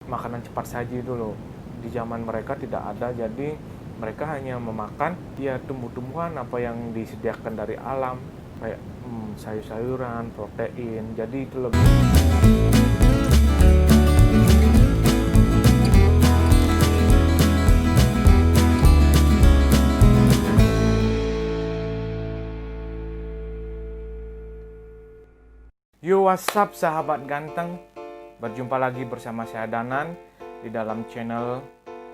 makanan cepat saji dulu. Di zaman mereka tidak ada, jadi mereka hanya memakan ya tumbuh-tumbuhan apa yang disediakan dari alam, kayak sayur-sayuran, protein. Jadi itu lebih Yo, what's up sahabat ganteng? Berjumpa lagi bersama saya Danan di dalam channel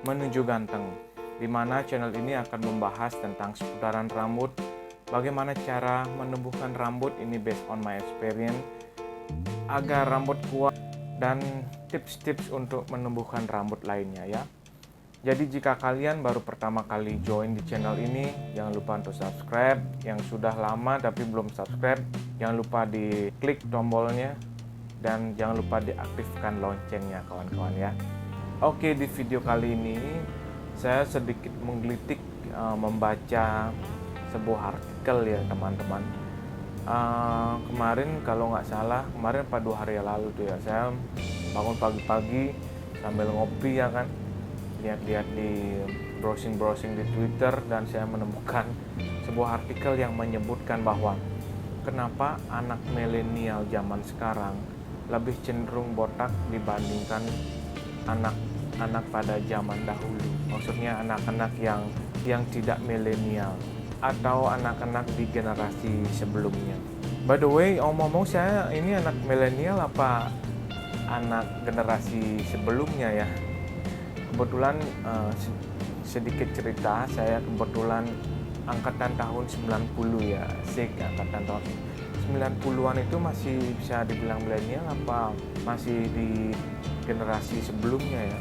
Menuju Ganteng, di mana channel ini akan membahas tentang seputaran rambut, bagaimana cara menumbuhkan rambut ini based on my experience agar rambut kuat, dan tips-tips untuk menumbuhkan rambut lainnya ya. Jadi jika kalian baru pertama kali join di channel ini, jangan lupa untuk subscribe. Yang sudah lama tapi belum subscribe, jangan lupa di klik tombolnya dan jangan lupa diaktifkan loncengnya kawan-kawan ya. Oke, di video kali ini saya sedikit menggelitik membaca sebuah artikel ya teman-teman. Kemarin kalau nggak salah, kemarin pada 2 hari lalu tuh ya, saya bangun pagi-pagi sambil ngopi ya kan, lihat-lihat di browsing di Twitter, dan saya menemukan sebuah artikel yang menyebutkan bahwa kenapa anak milenial zaman sekarang lebih cenderung botak dibandingkan anak-anak pada zaman dahulu. Maksudnya anak-anak yang tidak milenial atau anak-anak di generasi sebelumnya. By the way, omong-omong saya ini anak milenial apa anak generasi sebelumnya ya? Kebetulan sedikit cerita, saya kebetulan angkatan tahun 90 ya, angkatan tahun 90-an itu masih bisa dibilang milenial apa masih di generasi sebelumnya ya.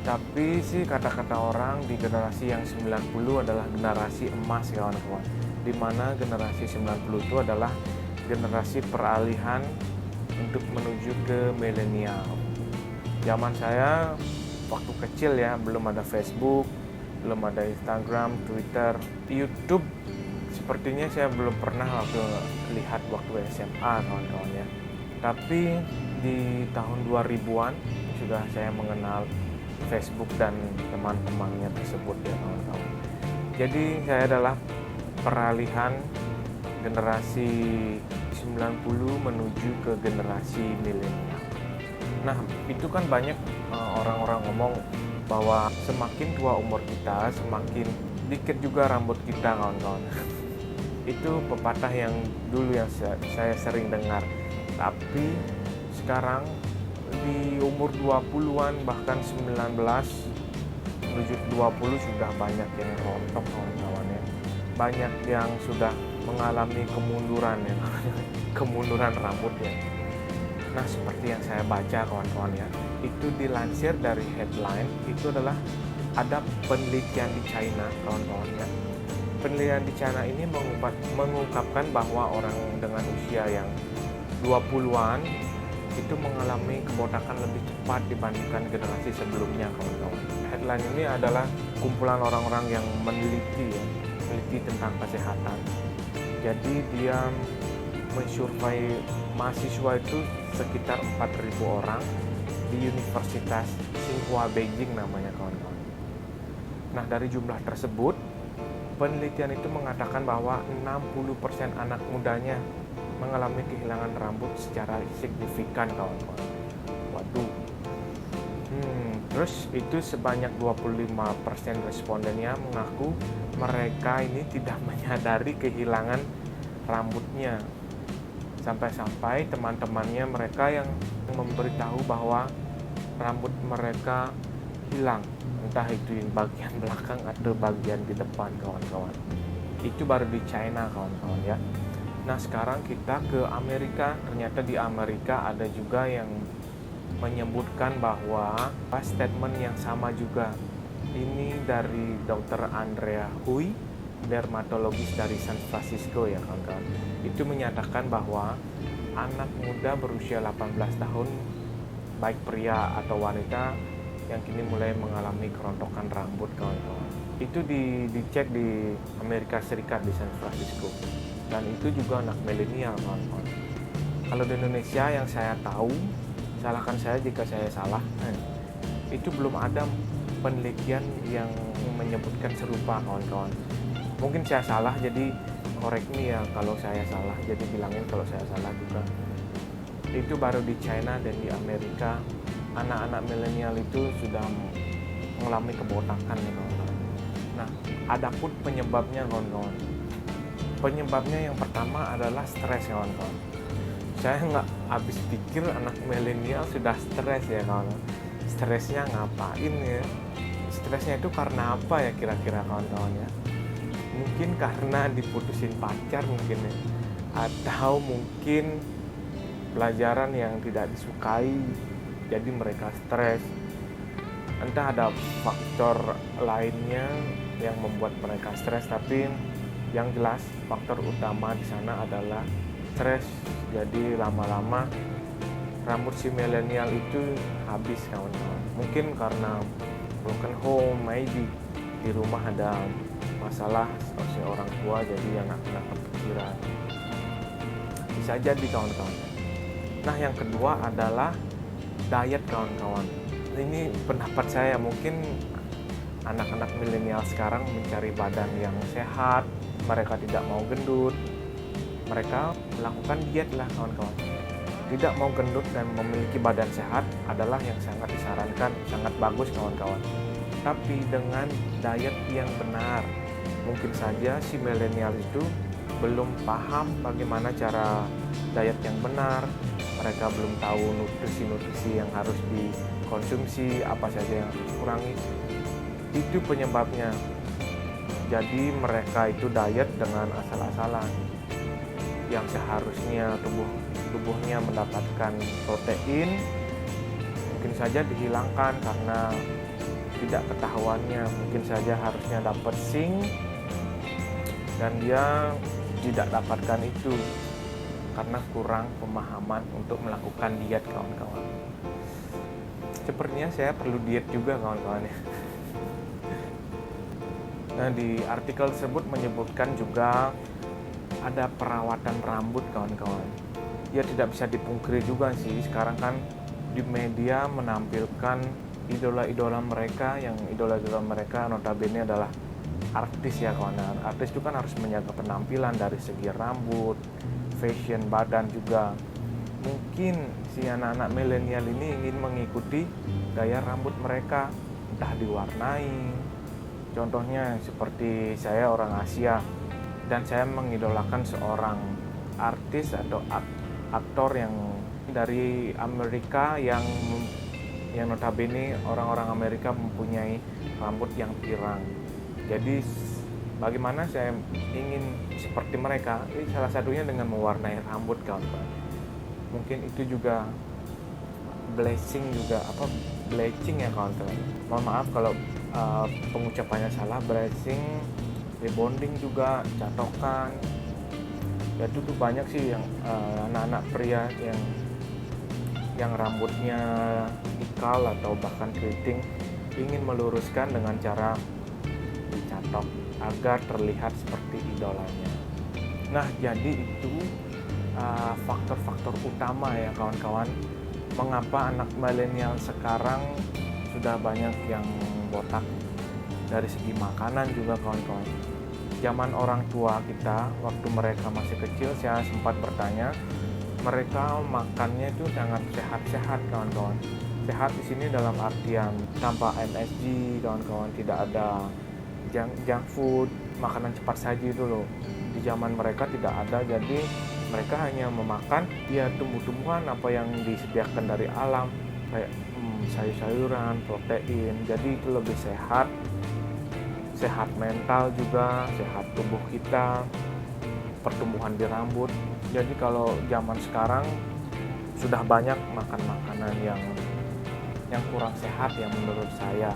Tapi sih kata-kata orang di generasi yang 90 adalah generasi emas kawan-kawan, dimana generasi 90 itu adalah generasi peralihan untuk menuju ke milenial. Zaman saya waktu kecil ya, belum ada Facebook, belum ada Instagram, Twitter, YouTube. Sepertinya saya belum pernah lihat waktu SMA kawan-kawan ya. Tapi di tahun 2000-an sudah saya mengenal Facebook dan teman-temannya tersebut ya kawan-kawan. Jadi saya adalah peralihan generasi 90 menuju ke generasi milenial. Nah, itu kan banyak orang-orang ngomong bahwa semakin tua umur kita, semakin dikit juga rambut kita kawan-kawan. Itu pepatah yang dulu yang saya sering dengar. Tapi sekarang di umur 20-an bahkan 19 menuju 20 sudah banyak yang rontok kawan-kawan ya. Banyak yang sudah mengalami kemunduran ya, kemunduran rambut ya. Nah, seperti yang saya baca kawan-kawan ya, itu dilansir dari headline, itu adalah ada penelitian di China kawan-kawan ya. Penelitian di China ini mengungkapkan bahwa orang dengan usia yang 20-an itu mengalami kebotakan lebih cepat dibandingkan generasi sebelumnya kawan-kawan. Headline ini adalah kumpulan orang-orang yang meneliti tentang kesehatan. Jadi dia mensurvei mahasiswa itu sekitar 4.000 orang di Universitas Tsinghua Beijing namanya kawan-kawan. Nah, dari jumlah tersebut, penelitian itu mengatakan bahwa 60% anak mudanya mengalami kehilangan rambut secara signifikan kawan-kawan. Waduh. Terus itu sebanyak 25% respondennya mengaku mereka ini tidak menyadari kehilangan rambutnya. Sampai-sampai teman-temannya mereka yang memberitahu bahwa rambut mereka hilang, entah itu di bagian belakang atau bagian di depan kawan-kawan. Itu baru di China kawan-kawan ya. Nah, sekarang kita ke Amerika. Ternyata di Amerika ada juga yang menyebutkan bahwa statement yang sama juga. Ini dari Dr. Andrea Hui, dermatologis dari San Francisco ya kawan-kawan. Itu menyatakan bahwa anak muda berusia 18 tahun, baik pria atau wanita, yang kini mulai mengalami kerontokan rambut kawan-kawan. Itu dicek di Amerika Serikat di San Francisco, dan itu juga anak milenial kawan-kawan. Kalau di Indonesia yang saya tahu salahkan saya jika saya salah. Itu belum ada penelitian yang menyebutkan serupa, kawan-kawan. Mungkin saya salah, jadi correct me ya kalau saya salah, jadi bilangin kalau saya salah juga. Itu baru di China dan di Amerika, anak-anak milenial itu sudah mengalami kebotakan nih, kawan-kawan. Nah, adapun penyebabnya, kawan-kawan. Penyebabnya yang pertama adalah stres, kawan-kawan. Saya nggak habis pikir anak milenial sudah stres ya, kawan-kawan. Stresnya ngapain ya? Stresnya itu karena apa ya kira-kira, kawan-kawan ya? Mungkin karena diputusin pacar mungkin ya. Atau mungkin pelajaran yang tidak disukai, jadi mereka stres. Entah ada faktor lainnya yang membuat mereka stres, tapi yang jelas faktor utama di sana adalah stres. Jadi lama-lama rambut si milenial itu habis, kawan-kawan. Mungkin karena broken home, maybe di rumah ada masalah si orang tua, jadi anak-anak kepikiran. Bisa jadi, kawan-kawan. Nah, yang kedua adalah diet, kawan-kawan. Ini pendapat saya, mungkin anak-anak milenial sekarang mencari badan yang sehat, mereka tidak mau gendut, mereka melakukan diet lah, kawan-kawan. Tidak mau gendut dan memiliki badan sehat adalah yang sangat disarankan, sangat bagus, kawan-kawan. Tapi dengan diet yang benar. Mungkin saja si milenial itu belum paham bagaimana cara diet yang benar. Mereka belum tahu nutrisi-nutrisi yang harus dikonsumsi, apa saja yang harus dikurangi. Itu penyebabnya. Jadi mereka itu diet dengan asal-asalan. Yang seharusnya tubuhnya mendapatkan protein mungkin saja dihilangkan karena tidak ketahuannya. Mungkin saja harusnya dapat zinc dan dia tidak dapatkan itu karena kurang pemahaman untuk melakukan diet, kawan-kawan. Sepertinya saya perlu diet juga, kawan-kawan ya. Nah, di artikel tersebut menyebutkan juga ada perawatan rambut, kawan-kawan. Ya tidak bisa dipungkiri juga sih, sekarang kan di media menampilkan idola-idola mereka, yang idola-idola mereka notabene adalah artis ya, kawan. Artis itu kan harus menjaga penampilan dari segi rambut, fashion, badan juga. Mungkin si anak-anak milenial ini ingin mengikuti gaya rambut mereka, entah diwarnai. Contohnya seperti saya orang Asia, dan saya mengidolakan seorang artis atau aktor yang dari Amerika yang notabene orang-orang Amerika mempunyai rambut yang pirang. Jadi bagaimana saya ingin seperti mereka? Ini salah satunya dengan mewarnai rambut, kawan-kawan. Mungkin itu juga bleaching ya, kawan-kawan. Mohon maaf kalau pengucapannya salah. Bleaching, rebonding juga, catokan. Ya itu tuh banyak sih yang anak-anak pria yang rambutnya ikal atau bahkan keriting ingin meluruskan dengan cara dicatok agar terlihat seperti idolanya. Nah, jadi itu faktor-faktor utama ya, kawan-kawan, mengapa anak milenial sekarang sudah banyak yang botak. Dari segi makanan juga, kawan-kawan. Zaman orang tua kita, waktu mereka masih kecil, saya sempat bertanya, mereka makannya itu sangat sehat-sehat, kawan-kawan. Sehat di sini dalam artian tanpa MSG, kawan-kawan, tidak ada junk food, makanan cepat saji itu loh. Di zaman mereka tidak ada, jadi mereka hanya memakan ya tumbuh-tumbuhan apa yang disediakan dari alam, kayak sayur-sayuran, protein. Jadi itu lebih sehat. Sehat mental juga, sehat tubuh kita, pertumbuhan di rambut. Jadi kalau zaman sekarang sudah banyak makan makanan yang kurang sehat ya menurut saya,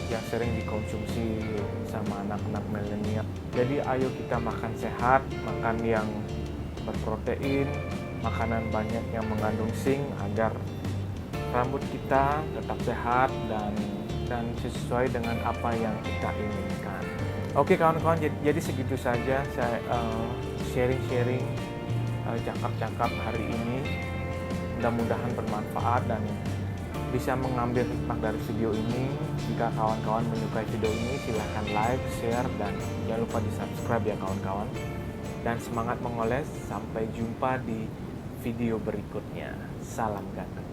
yang sering dikonsumsi sama anak-anak milenial. Jadi ayo kita makan sehat, makan yang berprotein, makanan banyak yang mengandung zinc agar rambut kita tetap sehat dan sesuai dengan apa yang kita inginkan. Oke, kawan-kawan, jadi segitu saja saya sharing-sharing cakap-cakap hari ini. Mudah-mudahan bermanfaat dan bisa mengambil hikmah dari video ini. Jika kawan-kawan menyukai video ini, silahkan like, share, dan jangan lupa di subscribe ya kawan-kawan. Dan semangat mengoles, sampai jumpa di video berikutnya. Salam ganteng.